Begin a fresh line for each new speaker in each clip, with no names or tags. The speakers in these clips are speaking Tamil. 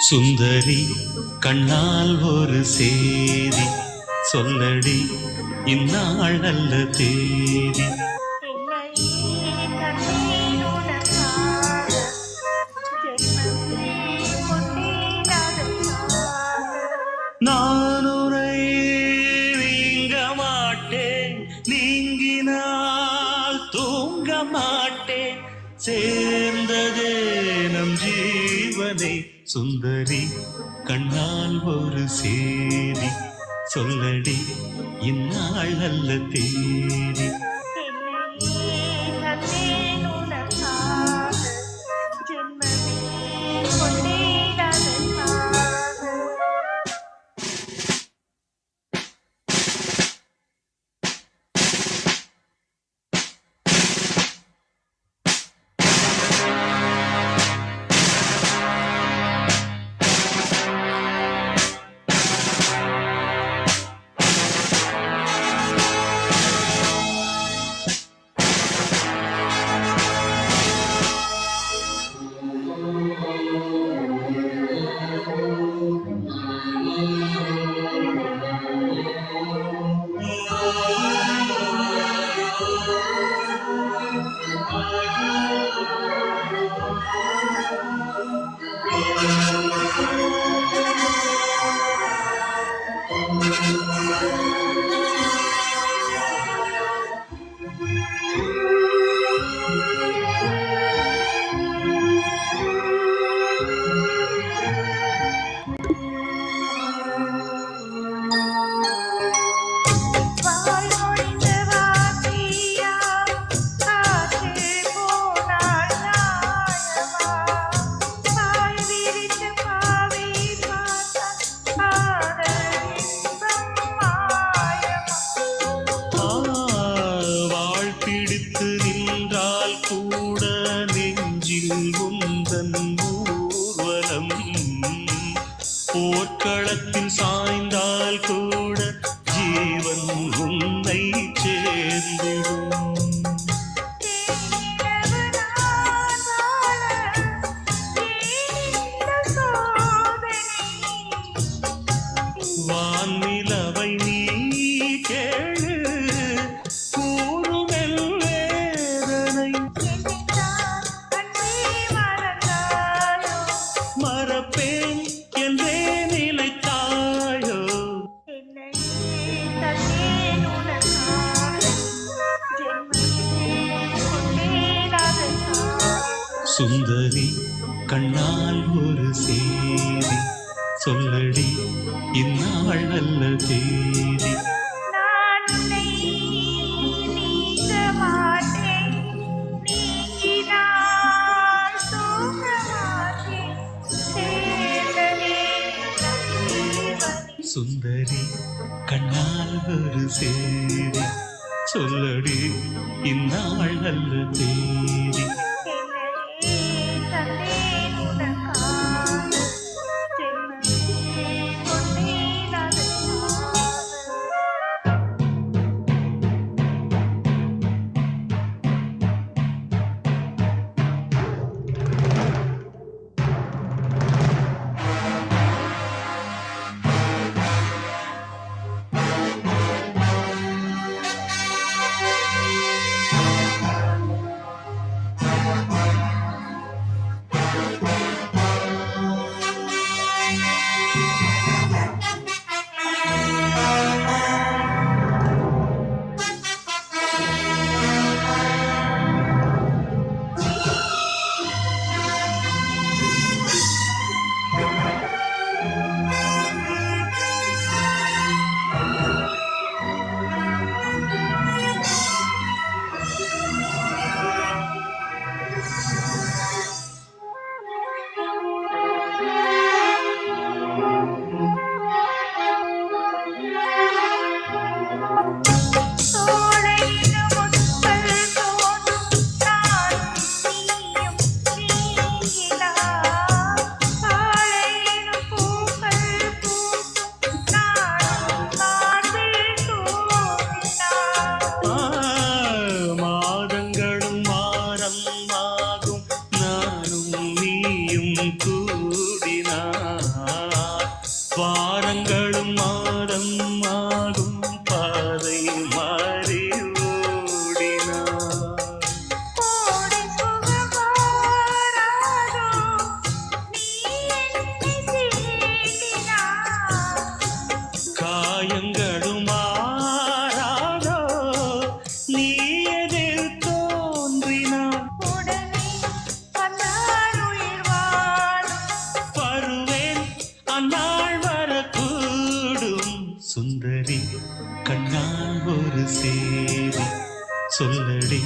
சுந்தரி கண்ணால் ஒரு சேதி சொல்லடி, இந்நாள் நல்ல தேதி. நான் உரை நீங்க மாட்டேன், நீங்கினால் தூங்க மாட்டேன், சேர்ந்ததே நம் ஜீவனை. சுந்தரி கண்ணால் ஒரு சேதி சொல்லடி, இந்நாள் நல்ல தேதி. போர்க்களத்தில் சாய்ந்தால் கூட ஜீவன் உன்னை சேர்ந்திடும். வான்நிலவை நீ கேளு, கூறுமெல் வேதனை மறப்பேன் என்றே நிலைத்தாயோ. சுந்தரி கண்ணால் ஒரு சேதி சொல்லடி, இந்நாள் நல்ல தேதி. சுந்தரி கண்ணால் ஒரு சேதி சொல்லடி, இந்நாள் நல்ல தேதி. கண்ணால் ஒரு சேதி சொல்லடி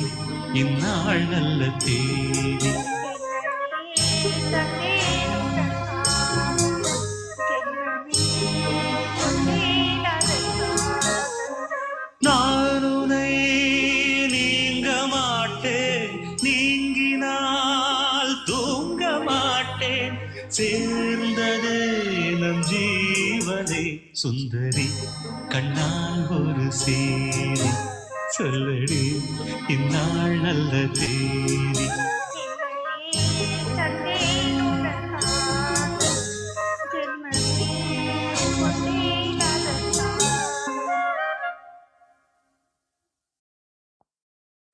இந்நாள் நல்ல தேதி. நான் உனை நீங்க மாட்டேன், நீங்கினால் தூங்க மாட்டேன், சேர்ந்ததே நம் ஜீவனே. சுந்தரி கண்ணால் ஒரு சேதி சொல்லடி இந்நாள் நல்ல தேதி.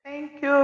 Thank you.